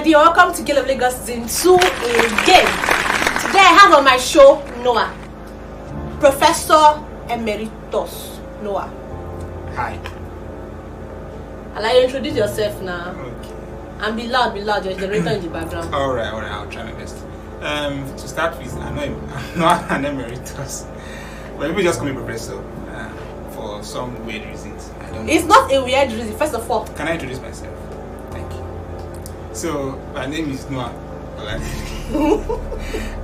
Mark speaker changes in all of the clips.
Speaker 1: everybody, welcome to Gail of Lagos Season 2 again. Today I have on my show Noah, Professor Emeritus Noah.
Speaker 2: Hi.
Speaker 1: I'll let you introduce yourself now.
Speaker 2: Okay.
Speaker 1: And be loud, there's a generator in the background.
Speaker 2: Alright, I'll try my best. To start with, I'm not an emeritus. But people just call me Professor for some weird reasons. I don't know.
Speaker 1: It's not a weird reason, first of all.
Speaker 2: Can I introduce myself? Thank you. So, my name is Noah.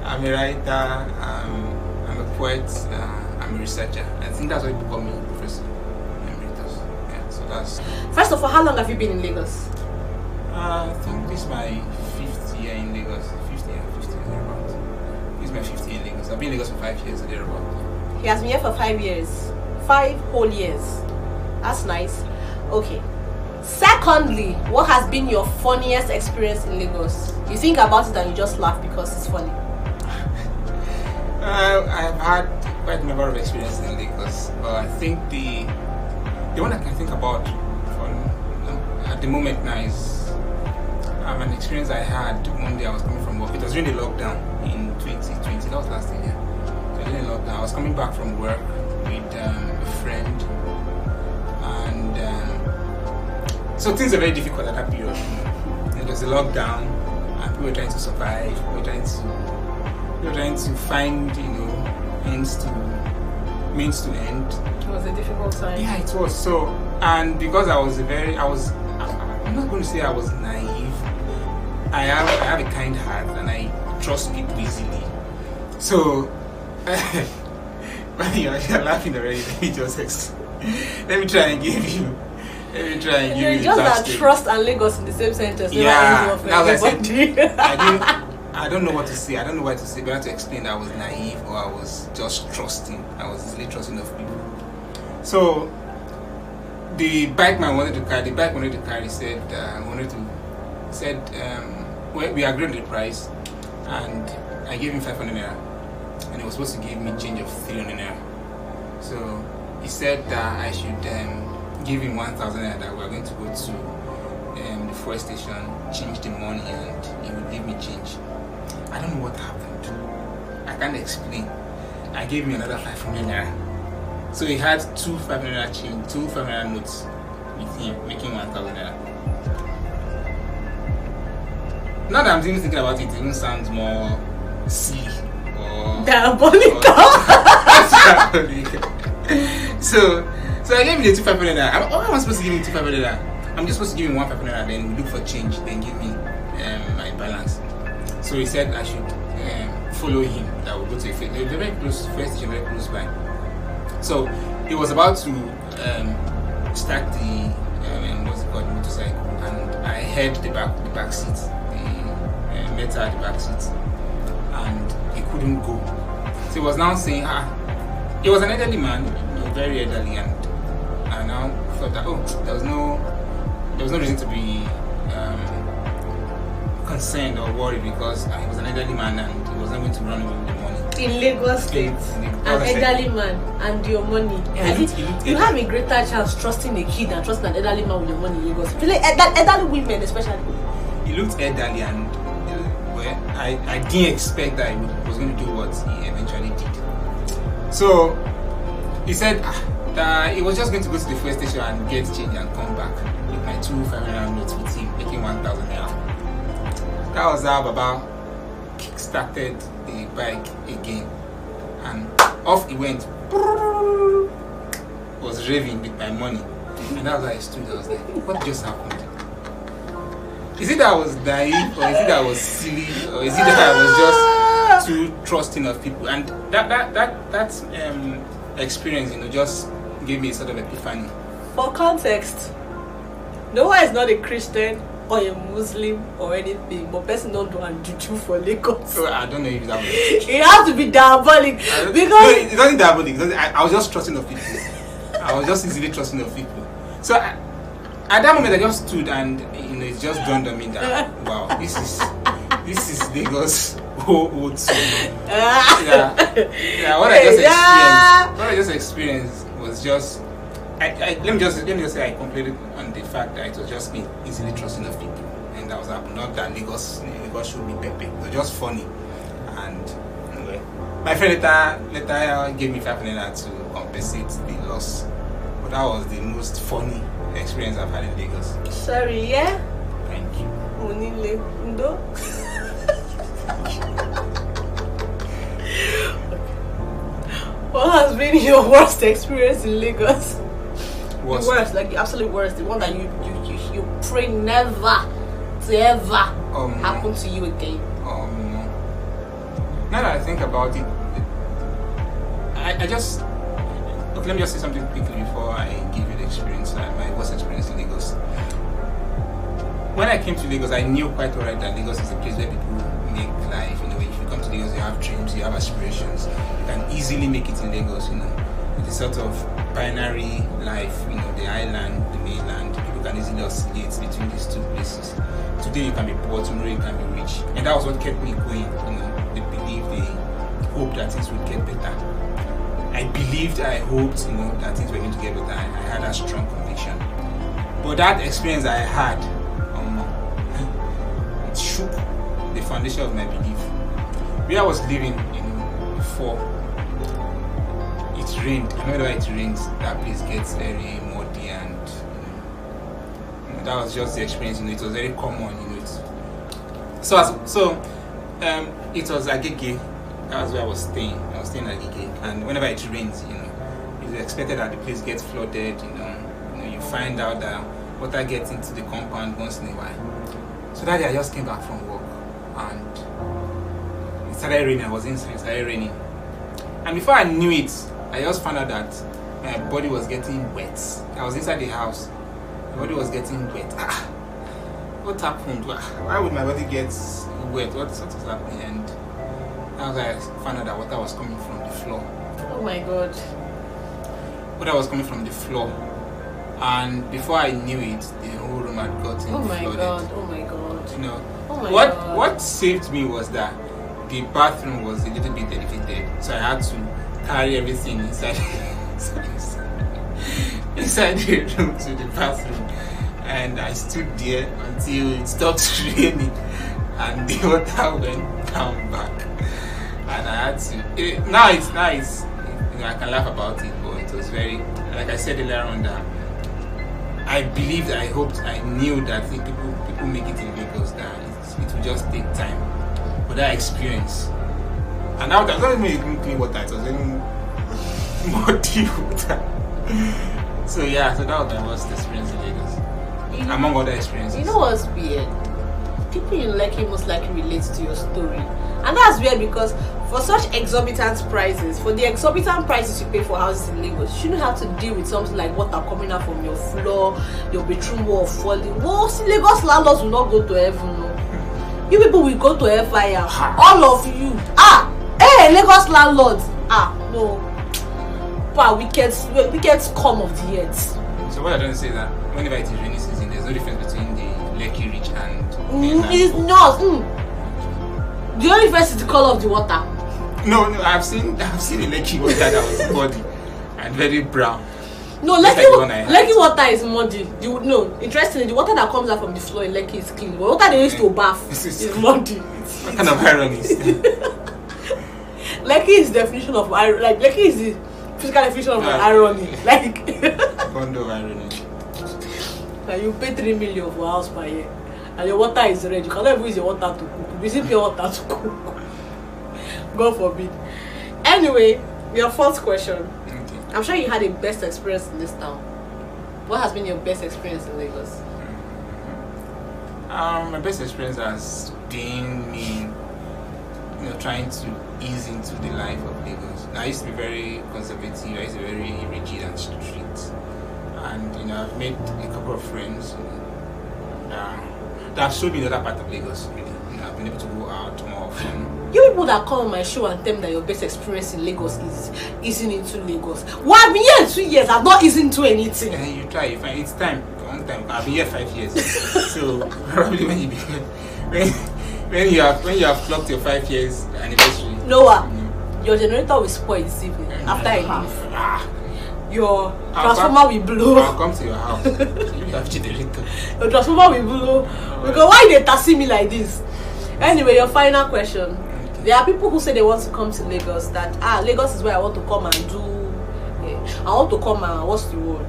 Speaker 2: I'm a writer, I'm a poet, I'm a researcher. I think that's why people call me Professor Emeritus. Yeah, so that's...
Speaker 1: First of all, how long have you been in Lagos?
Speaker 2: I think this is my 5th year in Lagos. 5th year thereabout. This is my 5th year in Lagos. I've been in Lagos for 5 years thereabout.
Speaker 1: He has been here for 5 years. 5 whole years. That's nice. Okay. Secondly, what has been your funniest experience in Lagos? You think about it and you just laugh because it's funny.
Speaker 2: I've had quite a number of experiences in Lagos, but I think the one I can think about at the moment now is an experience I had one day. I was coming from work. It was during the lockdown in 2020. That was last year. So during the lockdown, I was coming back from work with a friend, and so things are very difficult at that period. It was a lockdown, and people were trying to survive. We were trying to find, means to end.
Speaker 1: It was a difficult time.
Speaker 2: Yeah, it was. So, and because I'm not going to say I was naive. I have a kind heart, and I trust people easily. So, you're laughing already. Let me try and give you. Just
Speaker 1: that trust and Lagos in the same sentence.
Speaker 2: Yeah, I don't know what to say. I don't know what to say. But I have to explain that I was naive or I was just trusting. I was easily trusting of people. So the bike man wanted to carry said we agreed on the price, and I gave him 500 naira, and he was supposed to give me change of 300 naira. So he said that I should give him 1,000 naira, that we are going to go to the fuel station, change the money, and he would give me change. I don't know what happened. I can't explain. I gave him another 500 naira. So he had two 500 naira change, two 500 naira notes with him, making 1,000 naira. Now that I'm even thinking about it, it even sounds more silly or
Speaker 1: diabolical.
Speaker 2: So I gave him the 2,500 naira. Why am I supposed to give him 2,500 naira? I'm just supposed to give him 1,500 naira, then we look for change, then give me my balance. So he said I should follow him, that we'll go to a very close station, very close by. So he was about to start the motorcycle, and I heard the back seat, the metal at the back seat, and he couldn't go. So he was now saying, he was an elderly man, very elderly, and I now thought that there was no reason to be concerned or worried, because he was an elderly man and he was not going to run away with the money. In Lagos
Speaker 1: State, an elderly man and your money.
Speaker 2: Yeah,
Speaker 1: you have a greater chance trusting a kid than trusting an elderly man with your money in Lagos. Elderly women especially.
Speaker 2: He looked elderly, and I didn't expect that he was going to do what he eventually did. So he said that he was just going to go to the fuel station and get change and come back with my 2,500 notes with him, making 1,000 naira. That was how Baba kick-started the bike again, and off he went. Was raving with my money, and that was how I stood. I was like, what just happened? Is it that I was naive, or is it that I was silly, or is it that I was just too trusting of people? And that experience, just gave me a sort of epiphany.
Speaker 1: For context, Noah is not a Christian or a Muslim or anything, but person don't do and juju for Lagos.
Speaker 2: So I don't know if that was
Speaker 1: it has to be diabolic, because
Speaker 2: no, it's not diabolic. I was just trusting of people. I was just easily trusting of people. So at that moment I just stood, and it just dawned on me that wow, this is Lagos old soul. What I just experienced was just let me just say I completed on the fact that it was just me easily trusting of people, and thing that was happening. Not that Lagos should be pepe. It was just funny. And anyway, my friend later gave me 500 to compensate the loss. But that was the most funny experience I've had in Lagos.
Speaker 1: Sorry, yeah?
Speaker 2: Thank you.
Speaker 1: Onile Ndo. What has been your worst experience in Lagos?
Speaker 2: Worst.
Speaker 1: The worst, like the absolute worst, the one that you pray never to ever happen to you again.
Speaker 2: Now that I think about it, I just okay, let me just say something quickly before I give you the experience, my worst experience in Lagos. When I came to Lagos, I knew quite alright that Lagos is a place where people make life. You know, if you come to Lagos, you have dreams, you have aspirations. You can easily make it in Lagos. You know, it's a sort of binary life. You know, the island, the mainland. People can easily oscillate between these two places. Today you can be poor, tomorrow you can be rich, and that was what kept me going. You know, they believed, they hoped that things would get better. I believed, I hoped, you know, that things were going to get better. I had a strong conviction. But that experience I had, it shook the foundation of my belief. Where I was living, you know, before it rained. Whenever it rains, that place gets very muddy, and you know, that was just the experience. You know, it was very common. You know, it was Agege. That was where I was staying. I was staying at Agege, and whenever it rains, you know, it's expected that the place gets flooded. You find out that water gets into the compound once in a while. So that day I just came back from work, and it started raining. I was inside. It started raining, and before I knew it, I just found out that my body was getting wet. I was inside the house. My body was getting wet. What happened? Why would my body get wet? What was happening? And that was why I found out that water was coming from the floor.
Speaker 1: Oh my God.
Speaker 2: Water was coming from the floor. And before I knew it, the whole room had gotten flooded.
Speaker 1: Oh my God. Oh my God.
Speaker 2: You know,
Speaker 1: oh my
Speaker 2: what
Speaker 1: God.
Speaker 2: What saved me was that the bathroom was a little bit elevated, so I had to carry everything inside the room to the bathroom, and I stood there until it stopped raining, and the water went down back, and I had to. Now it's nice. You know, I can laugh about it, but it was very, like I said earlier on, that I believed, I hoped, I knew that people make it in Lagos, that it would just take time for that experience. And now that doesn't mean clean water, it was even muddy water. So yeah, so that was my worst experience in Lagos, among other experiences.
Speaker 1: You know what's weird? People in Lekki most likely relate to your story, and that's weird because for such exorbitant prices, for the exorbitant prices you pay for houses in Lagos, you shouldn't have to deal with something like water coming out from your floor, your bedroom wall falling. Well, see, Lagos landlords will not go to heaven, no. You people will go to hellfire. All of you. Hey, Lagos landlords. No. But wicked scum of the earth.
Speaker 2: So what I don't say that whenever it is rainy season, there's no difference between the Lekki rich and
Speaker 1: it's not. The only difference is the color of the water.
Speaker 2: No, I've seen the Lekki water that was muddy and very brown.
Speaker 1: No, Lekki water is muddy. Interestingly, the water that comes out from the floor in Lekki is clean. The water they used to bath is muddy.
Speaker 2: What kind of irony is that?
Speaker 1: Lekki is the definition of irony. Like Lekki is the physical definition of irony. Like
Speaker 2: Bond of irony.
Speaker 1: Like you pay 3 million for a house per year, and your water is red. You cannot even use your water to cook. You use pure water to cook. God forbid. Anyway, your first question.
Speaker 2: Okay.
Speaker 1: I'm sure you had a best experience in this town. What has been your best experience in Lagos?
Speaker 2: My best experience has been me, trying to ease into the life of Lagos. I used to be very conservative. I used to be very rigid and strict, and I've made a couple of friends that have showed me the other part of Lagos. Really, I've been able to go out more often.
Speaker 1: You people that come on my show and tell me that your best experience in Lagos is easing into Lagos. Well, I've been here 2 years. I've not eased into anything.
Speaker 2: You try. You find it's time. One time. I've been here 5 years. So probably when you begin, when you have clocked your 5 years anniversary.
Speaker 1: Noah, your generator will spoil this evening after I leave. your transformer will blow.
Speaker 2: I'll come to your house. You have generator.
Speaker 1: Your transformer will blow. Because why they taxi me like this? Anyway, your final question. There are people who say they want to come to Lagos. That Lagos is where I want to come and do. I want to come and what's the word?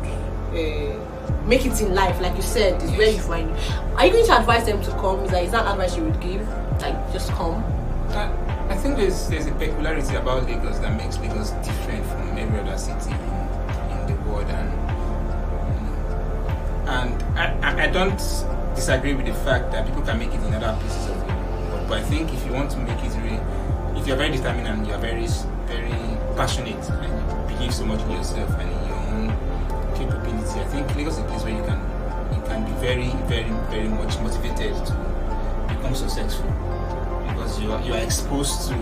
Speaker 1: Make it in life, like you said, is where you find. Are you going to advise them to come? Is that advice you would give? Like just come.
Speaker 2: I think there's a peculiarity about Lagos that makes Lagos different from every other city in the world, and I don't disagree with the fact that people can make it in other places of the world. But I think if you want to make it really, if you're very determined and you're very passionate and you believe so much in yourself and in your own capability, I think Lagos is a place where you can be very, very, very much motivated to become successful. Because you are exposed to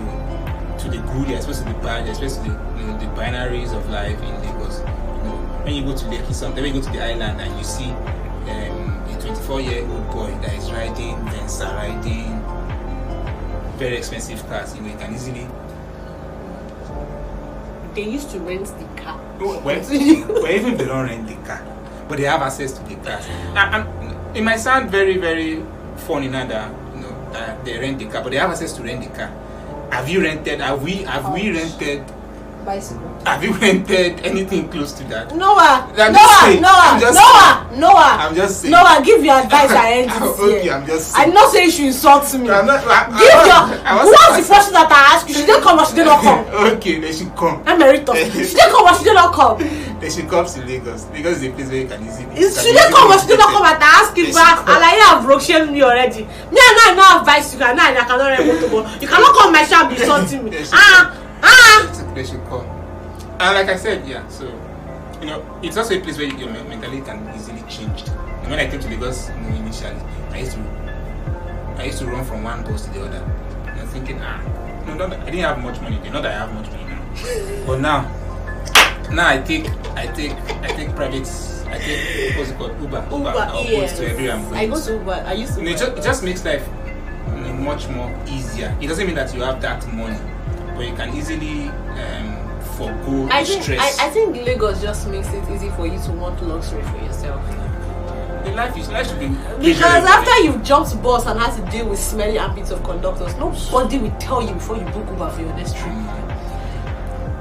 Speaker 2: the good, you're exposed to the bad, you're exposed to the binaries of life in Lagos. When you go to Lekki, sometimes when you go to the island and you see a 24-year-old boy that is riding Venza, riding very expensive cars, you can easily.
Speaker 1: They used to rent the car.
Speaker 2: Well, even if they don't rent the car, but they have access to the cars. It might sound very, very funny now that they rent the car, but they have access to rent the car. Have you rented? Have we rented
Speaker 1: bicycle?
Speaker 2: Have you rented anything close to that?
Speaker 1: Noah,
Speaker 2: I'm just saying.
Speaker 1: Noah, give your advice and end this
Speaker 2: okay,
Speaker 1: here.
Speaker 2: I'm just saying.
Speaker 1: I'm not saying you should insult me.
Speaker 2: I'm not,
Speaker 1: What's the first thing that I ask you? She didn't come or she did not come?
Speaker 2: Okay, they should come.
Speaker 1: I'm Emeritus. She didn't come or she did not come?
Speaker 2: They should come to Lagos. Lagos is a place where you can easily.
Speaker 1: She didn't come or she did not come and I ask you back. And I have broke me already. Me and I know advice you can. I cannot remember. You cannot come my shop and be insulting me.
Speaker 2: They should come. And like I said, yeah, so it's also a place where your mentality can easily change. And when I came to Lagos initially, I used to run from one post to the other. And thinking, I didn't have much money then. Not that I have much money now. But now I take private. I take what's it called, Uber. I'll go to everywhere I'm going.
Speaker 1: I go to Uber. I used to.
Speaker 2: It just makes life much more easier. It doesn't mean that you have that money, but you can easily forgo stress.
Speaker 1: I think Lagos just makes it easy for you to want luxury for yourself.
Speaker 2: Life should be
Speaker 1: because after you've jumped bus and had to deal with smelly armpits of conductors, nobody will tell you before you book Uber for your next trip.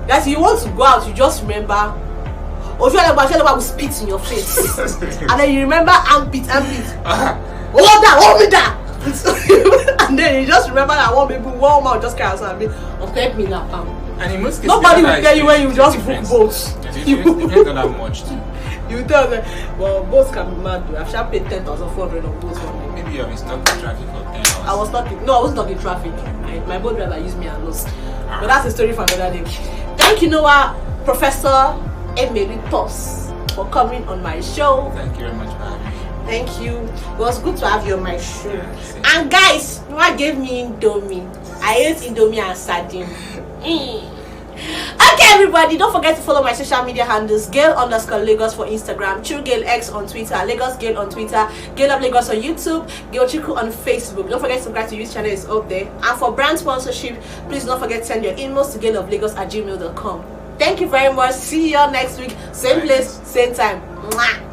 Speaker 1: That you want to go out, you just remember Ojueleba will spit in your face. And then you remember armpit. Hold me down. And then you just remember that one man just carry outside and be help me now.
Speaker 2: And in most cases,
Speaker 1: nobody will tell you when you just book boats.
Speaker 2: You don't that much too.
Speaker 1: You tell them, well, boats can be mad though. I've just paid 10,400 on boats one day.
Speaker 2: Maybe you have been stuck in traffic for 10 hours.
Speaker 1: I wasn't stuck in traffic. My boat driver used me and lost. But that's a story for another day. Thank you, Noah, Professor Emeritus, for coming on my show.
Speaker 2: Thank you very much for having me.
Speaker 1: Thank you. It was good to have you on my show. And guys, Noah gave me Indomie. I ate Indomie and sardine. Okay, everybody, don't forget to follow my social media handles: Gail_Lagos for Instagram, TrueGailX on Twitter, Lagos Gail on Twitter, Gail of Lagos on YouTube, Gail Chiku on Facebook. Don't forget to subscribe to this channel, is up there. And for brand sponsorship, please don't forget to send your emails to gailoflagos@gmail.com. Thank you very much. See you all next week, same place, same time. Mwah.